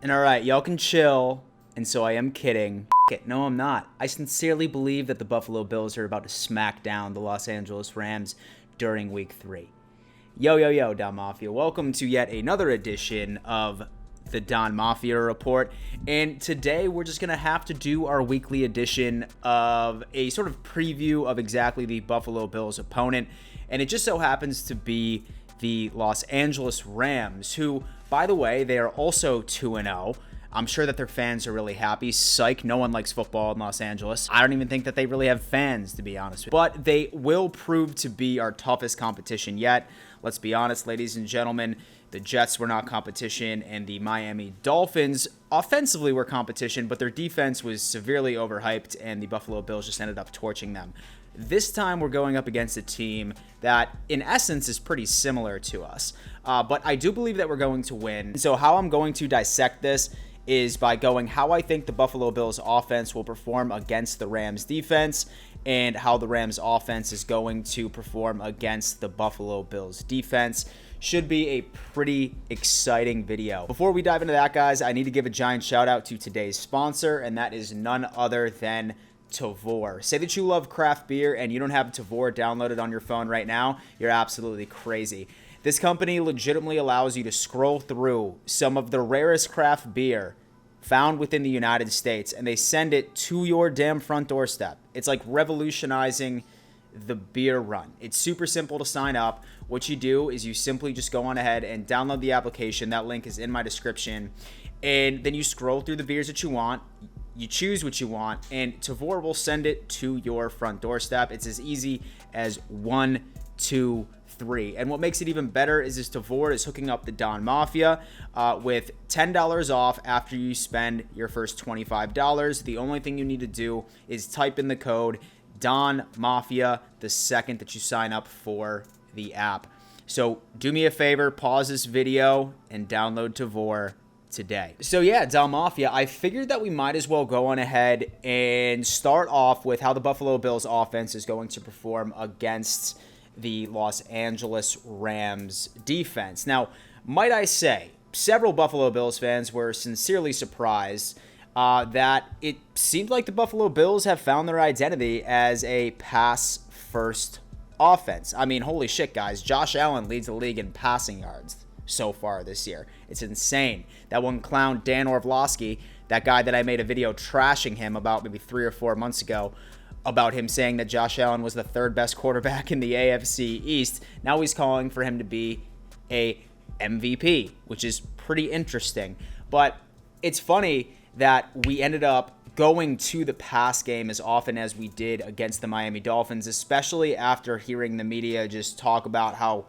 And alright, y'all can chill, and so I am kidding. It. No, I'm not. I sincerely believe that the Buffalo Bills are about to smack down the Los Angeles Rams during Week 3. Yo, Don Mafia. Welcome to yet another edition of the Don Mafia Report. And today we're just going to have to do our weekly edition of a sort of preview of exactly the Buffalo Bills opponent. And it just so happens to be the Los Angeles Rams, who, by the way, they are also 2-0. I'm sure that their fans are really happy. Psych, no one likes football in Los Angeles. I don't even think that they really have fans, to be honest with you. But they will prove to be our toughest competition yet. Let's be honest, ladies and gentlemen, the Jets were not competition, and the Miami Dolphins offensively were competition, but their defense was severely overhyped, and the Buffalo Bills just ended up torching them. This time we're going up against a team that, in essence, is pretty similar to us. But I do believe that we're going to win. So how I'm going to dissect this is by going how I think the Buffalo Bills offense will perform against the Rams defense and how the Rams offense is going to perform against the Buffalo Bills defense. Should be a pretty exciting video. Before we dive into that, guys, I need to give a giant shout out to today's sponsor, and that is none other than Tavour. Say that you love craft beer and you don't have Tavour downloaded on your phone right now, you're absolutely crazy. This company legitimately allows you to scroll through some of the rarest craft beer found within the United States, and they send it to your damn front doorstep. It's like revolutionizing the beer run. It's super simple to sign up. What you do is you simply just go on ahead and download the application. That link is in my description. And then you scroll through the beers that you want. You choose what you want, and Tavour will send it to your front doorstep. It's as easy as 1, 2, 3. And what makes it even better is this Tavour is hooking up the Don Mafia with $10 off after you spend your first $25. The only thing you need to do is type in the code Don Mafia the second that you sign up for the app. So do me a favor, pause this video and download Tavour today. So yeah, Don Mafia, I figured that we might as well go on ahead and start off with how the Buffalo Bills offense is going to perform against the Los Angeles Rams defense. Now, might I say, several Buffalo Bills fans were sincerely surprised that it seemed like the Buffalo Bills have found their identity as a pass-first offense. I mean, holy shit, guys. Josh Allen leads the league in passing yards so far this year. It's insane. That one clown, Dan Orlovsky, that guy that I made a video trashing him about maybe 3 or 4 months ago, about him saying that Josh Allen was the third best quarterback in the AFC East. Now he's calling for him to be a MVP, which is pretty interesting. But it's funny that we ended up going to the pass game as often as we did against the Miami Dolphins, especially after hearing the media just talk about how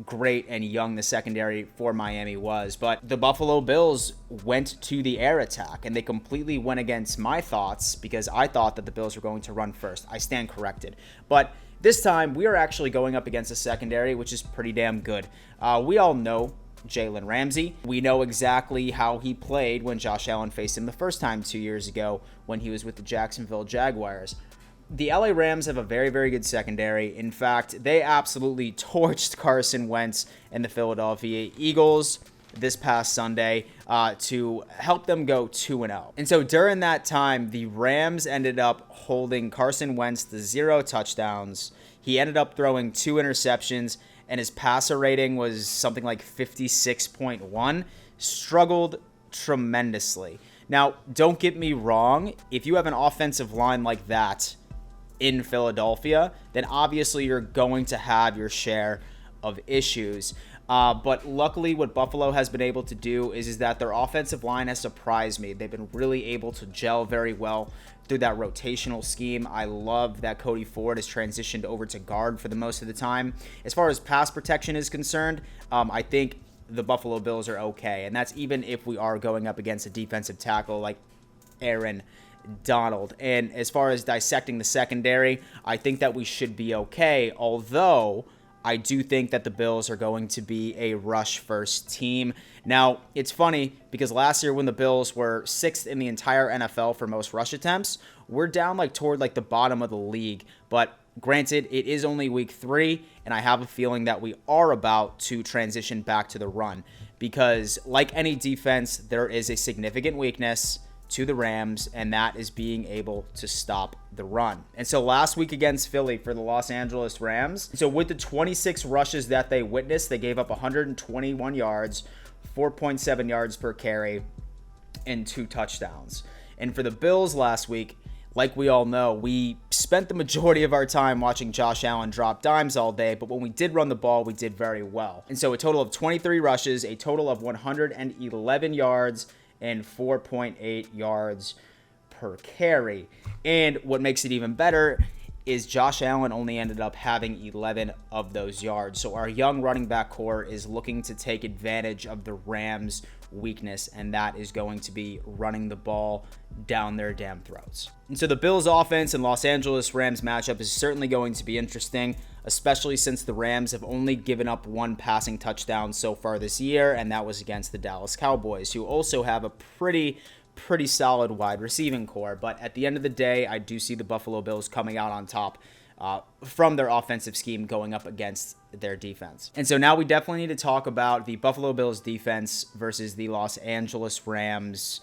great and young the secondary for Miami was. But the Buffalo Bills went to the air attack, and they completely went against my thoughts because I thought that the Bills were going to run first. I stand corrected. But this time, we are actually going up against a secondary, which is pretty damn good. We all know Jalen Ramsey. We know exactly how he played when Josh Allen faced him the first time 2 years ago when he was with the Jacksonville Jaguars. The LA Rams have a very, very good secondary. In fact, they absolutely torched Carson Wentz and the Philadelphia Eagles this past Sunday to help them go 2-0. And so during that time, the Rams ended up holding Carson Wentz to 0 touchdowns. He ended up throwing 2 interceptions, and his passer rating was something like 56.1. Struggled tremendously. Now, don't get me wrong. If you have an offensive line like that in Philadelphia, then obviously you're going to have your share of issues. But luckily what Buffalo has been able to do is that their offensive line has surprised me. They've been really able to gel very well through that rotational scheme. I love that Cody Ford has transitioned over to guard for the most of the time. As far as pass protection is concerned, I think the Buffalo Bills are okay. And that's even if we are going up against a defensive tackle like Aaron Donald. And as far as dissecting the secondary, I think that we should be okay, although I do think that the Bills are going to be a rush-first team. Now, it's funny because last year when the Bills were 6th in the entire NFL for most rush attempts, we're down toward the bottom of the league. But granted, it is only week 3, and I have a feeling that we are about to transition back to the run. because like any defense, there is a significant weakness to the Rams, and that is being able to stop the run. And so last week against Philly for the Los Angeles Rams, so with the 26 rushes that they witnessed, they gave up 121 yards, 4.7 yards per carry, and 2 touchdowns. And for the Bills last week, like we all know, we spent the majority of our time watching Josh Allen drop dimes all day, but when we did run the ball, we did very well. And so a total of 23 rushes, a total of 111 yards, and 4.8 yards per carry. And what makes it even better is Josh Allen only ended up having 11 of those yards. So our young running back core is looking to take advantage of the Rams' weakness, and that is going to be running the ball down their damn throats. And so the Bills offense and Los Angeles Rams matchup is certainly going to be interesting, especially since the Rams have only given up 1 passing touchdown so far this year, and that was against the Dallas Cowboys, who also have a pretty solid wide receiving core. But at the end of the day, I do see the Buffalo Bills coming out on top from their offensive scheme going up against their defense. And so now we definitely need to talk about the Buffalo Bills defense versus the Los Angeles Rams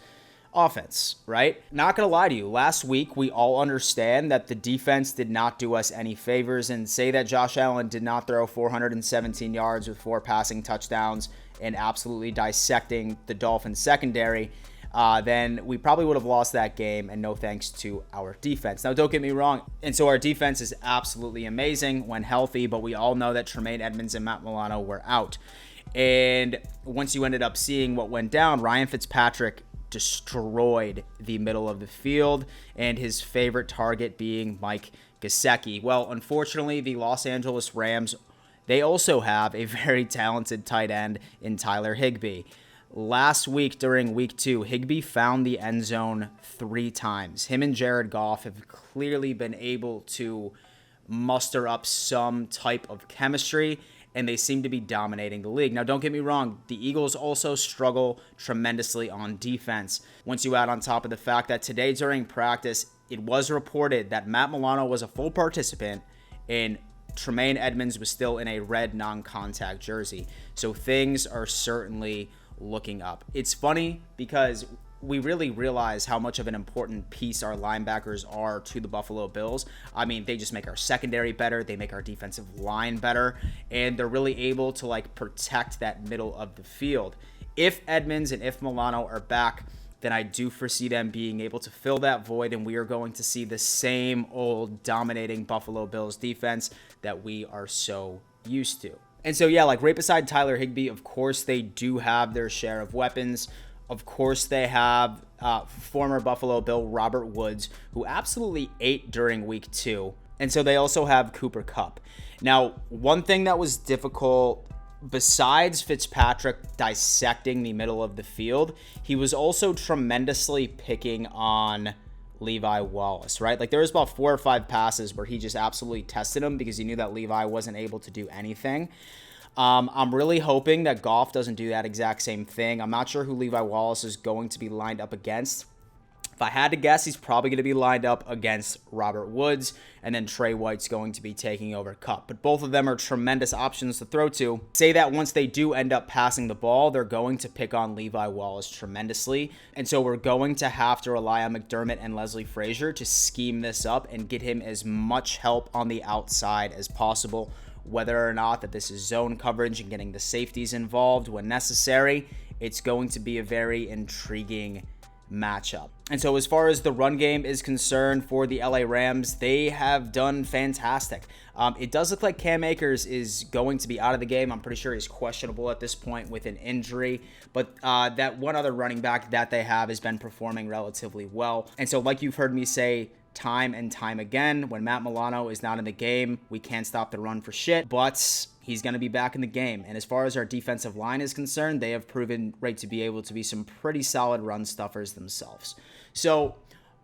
offense, right? Not gonna lie to you, last week we all understand that the defense did not do us any favors, and say that Josh Allen did not throw 417 yards with 4 passing touchdowns and absolutely dissecting the Dolphins secondary, then we probably would have lost that game, and no thanks to our defense. Now, don't get me wrong, and so our defense is absolutely amazing when healthy, but we all know that Tremaine Edmonds and Matt Milano were out. And once you ended up seeing what went down, Ryan Fitzpatrick destroyed the middle of the field, and his favorite target being Mike Gesicki. Well, unfortunately, the Los Angeles Rams, they also have a very talented tight end in Tyler Higbee. Last week during week 2, Higbee found the end zone 3 times. Him and Jared Goff have clearly been able to muster up some type of chemistry, and they seem to be dominating the league. Now, don't get me wrong, the Eagles also struggle tremendously on defense. Once you add on top of the fact that today during practice, it was reported that Matt Milano was a full participant and Tremaine Edmonds was still in a red non-contact jersey. So things are certainly looking up. It's funny because we really realize how much of an important piece our linebackers are to the Buffalo Bills. I mean, they just make our secondary better, they make our defensive line better, and they're really able to protect that middle of the field. If Edmonds and if Milano are back, then I do foresee them being able to fill that void, and we are going to see the same old dominating Buffalo Bills defense that we are so used to. And so, yeah, right beside Tyler Higbee, of course, they do have their share of weapons. Of course, they have former Buffalo Bill Robert Woods, who absolutely ate during week 2. And so they also have Cooper Kupp. Now, one thing that was difficult, besides Fitzpatrick dissecting the middle of the field, he was also tremendously picking on Levi Wallace, right? There was about 4 or 5 passes where he just absolutely tested him because he knew that Levi wasn't able to do anything. I'm really hoping that Goff doesn't do that exact same thing. I'm not sure who Levi Wallace is going to be lined up against. If I had to guess, he's probably going to be lined up against Robert Woods, and then Trey White's going to be taking over Kupp. But both of them are tremendous options to throw to. Say that once they do end up passing the ball, they're going to pick on Levi Wallace tremendously. And so we're going to have to rely on McDermott and Leslie Frazier to scheme this up and get him as much help on the outside as possible. Whether or not that this is zone coverage and getting the safeties involved when necessary, it's going to be a very intriguing matchup. And so as far as the run game is concerned for the LA Rams, they have done fantastic. It does look like Cam Akers is going to be out of the game. I'm pretty sure he's questionable at this point with an injury, but that one other running back that they have has been performing relatively well. And so like you've heard me say time and time again, when Matt Milano is not in the game, we can't stop the run for shit, but he's going to be back in the game. And as far as our defensive line is concerned, they have proven right to be able to be some pretty solid run stuffers themselves. So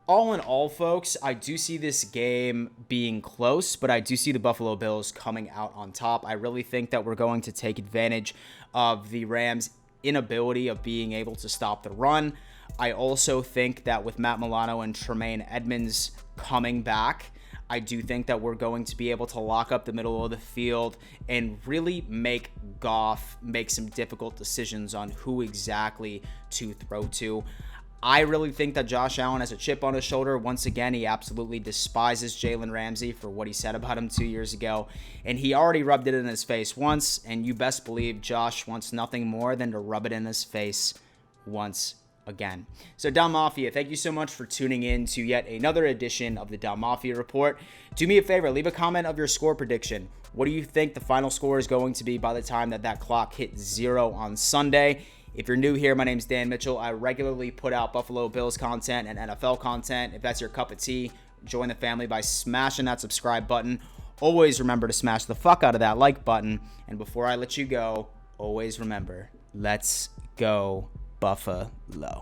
all in all, folks, I do see this game being close, but I do see the Buffalo Bills coming out on top. I really think that we're going to take advantage of the Rams' inability of being able to stop the run. I also think that with Matt Milano and Tremaine Edmonds coming back, I do think that we're going to be able to lock up the middle of the field and really make Goff make some difficult decisions on who exactly to throw to. I really think that Josh Allen has a chip on his shoulder. Once again, he absolutely despises Jalen Ramsey for what he said about him 2 years ago. And he already rubbed it in his face once, and you best believe Josh wants nothing more than to rub it in his face once again. So Down Mafia, thank you so much for tuning in to yet another edition of the Down Mafia Report. Do me a favor, leave a comment of your score prediction. What do you think the final score is going to be by the time that clock hits 0 on Sunday? If you're new here, my name's Dan Mitchell. I regularly put out Buffalo Bills content and NFL content. If that's your cup of tea, join the family by smashing that subscribe button. Always remember to smash the fuck out of that like button. And before I let you go, always remember, let's go Buffalo.